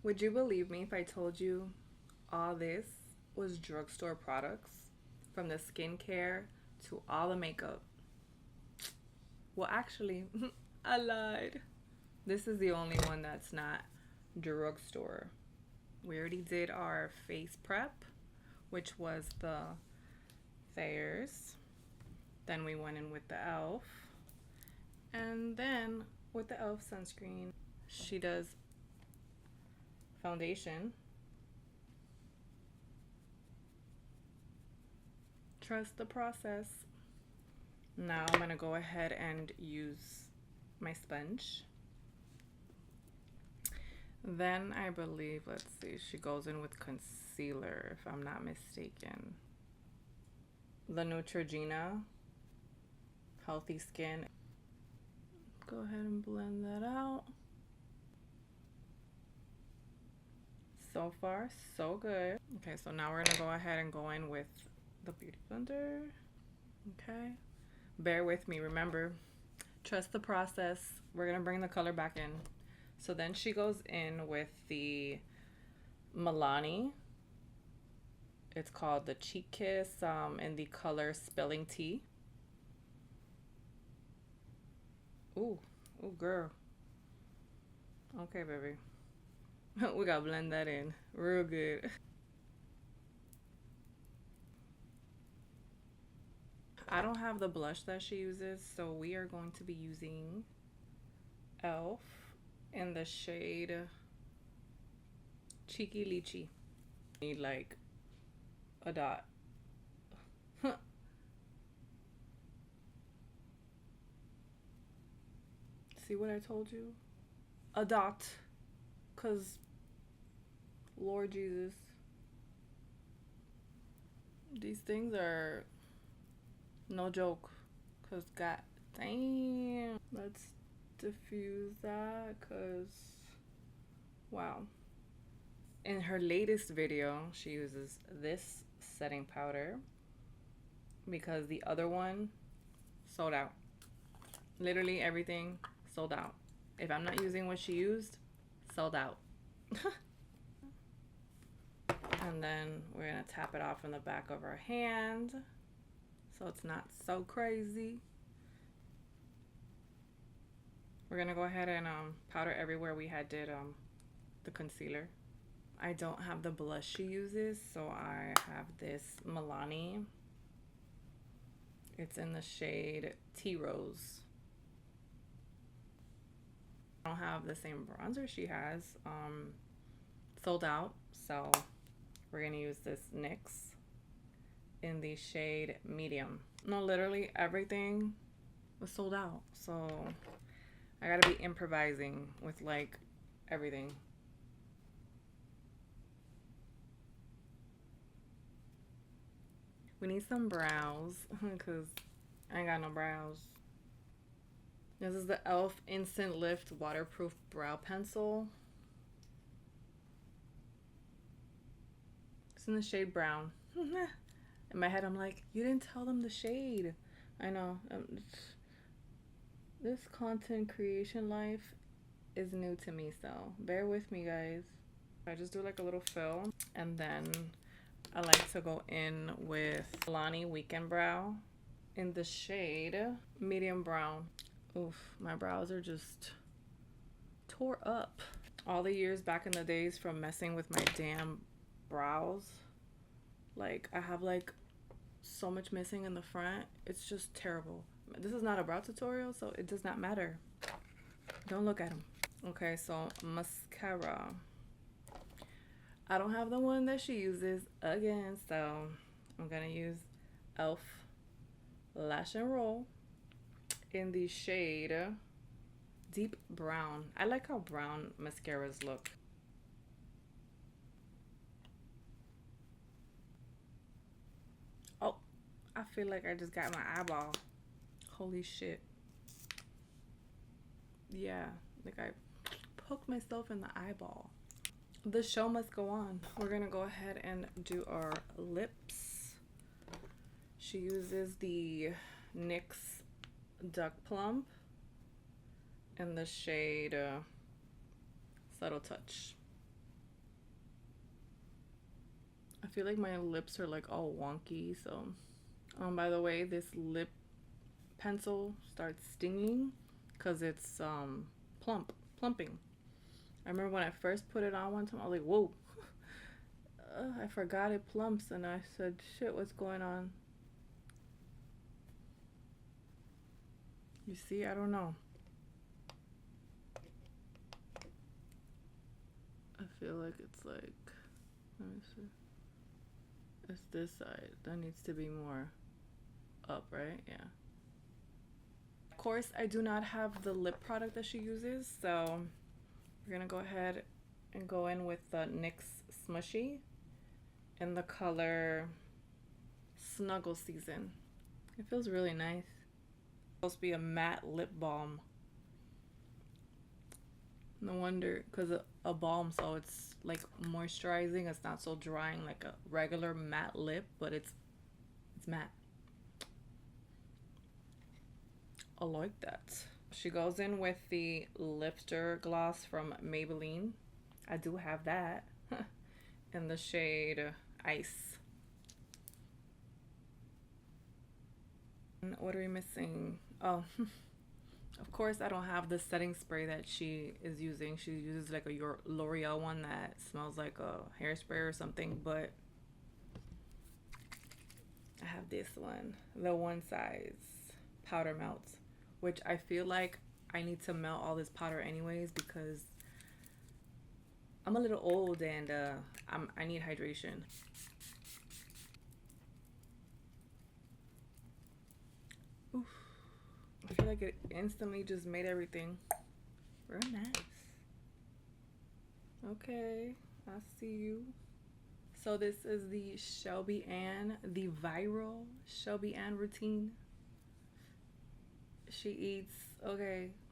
Would you believe me if I told you all this was drugstore products? From the skincare to all the makeup. Well, actually, I lied. This is the only one that's not drugstore. We already did our face prep, which was the Thayers. Then we went in with the e.l.f. And then with the e.l.f. sunscreen, she does foundation. Trust the process. Now I'm gonna go ahead and use my sponge. Then I believe, let's see, she goes in with concealer, if I'm not mistaken. The Neutrogena Healthy Skin. Go ahead and blend that out. So far, so good. Okay, so now we're gonna go ahead and go in with the Beauty Blender. Okay. Bear with me, remember, trust the process. We're gonna bring the color back in. So then she goes in with the Milani. It's called the Cheek Kiss in the color Spilling Tea. Ooh, ooh, girl. Okay, baby. We gotta blend that in real good. I don't have the blush that she uses, so we are going to be using e.l.f. in the shade Cheeky Lychee. Need like a dot. See what I told you? A dot. Cause Lord Jesus, these things are no joke. Cause god damn. Let's diffuse that, cause wow. In her latest video, she uses this setting powder because the other one sold out. Literally everything sold out. If I'm not using what she used, sold out. And then we're gonna tap it off in the back of our hand so it's not so crazy. We're gonna go ahead and powder everywhere we had did the concealer. I don't have the blush she uses, so I have this Milani. It's in the shade Tea Rose. I don't have the same bronzer she has. Sold out, so we're gonna use this NYX in the shade Medium. No, literally everything was sold out, so I gotta be improvising with like everything. We need some brows because I ain't got no brows. This is the e.l.f. Instant Lift Waterproof Brow Pencil. It's in the shade brown. In my head, I'm like, you didn't tell them the shade. I know. This content creation life is new to me, so bear with me, guys. I just do like a little fill, and then I like to go in with Milani Weekend Brow in the shade Medium Brown. Oof, my brows are just tore up. All the years back in the days from messing with my damn brows, like I have like so much missing in the front. It's just terrible. This is not a brow tutorial, so it does not matter. Don't look at them. Okay, so mascara. I don't have the one that she uses again, so I'm gonna use e.l.f. Lash and Roll in the shade Deep Brown. I like how brown mascaras look. Oh, I feel like I just got my eyeball. Holy shit. Yeah, like I poked myself in the eyeball. The show must go on. We're gonna go ahead and do our lips. She uses the NYX Duck Plump in the shade Subtle Touch. feel like my lips are like all wonky. So, by the way, this lip pencil starts stinging because it's plumping. I remember when I first put it on one time, I was like, whoa, I forgot it plumps, and I said, shit, what's going on? You see, I don't know. I feel like it's like, let me see. It's this side. That needs to be more up, right? Yeah. Of course, I do not have the lip product that she uses, so we're gonna go ahead and go in with the NYX Smushy in the color Snuggle Season. It feels really nice. It's supposed to be a matte lip balm. No wonder, because a balm, so it's like moisturizing. It's not so drying like a regular matte lip, but it's matte. I like that. She goes in with the lifter gloss from Maybelline. I do have that in the shade Ice. And what are we missing? Oh, of course I don't have the setting spray that she is using. She uses like a Loreal one that smells like a hairspray or something, but I have this one, the one size powder melt, which I feel like I need to melt all this powder anyways because I'm a little old and I need hydration. Oof. I feel like it instantly just made everything real nice. Okay, I see you. So this is the Shelby Ann, the viral Shelby Ann routine. She eats, okay,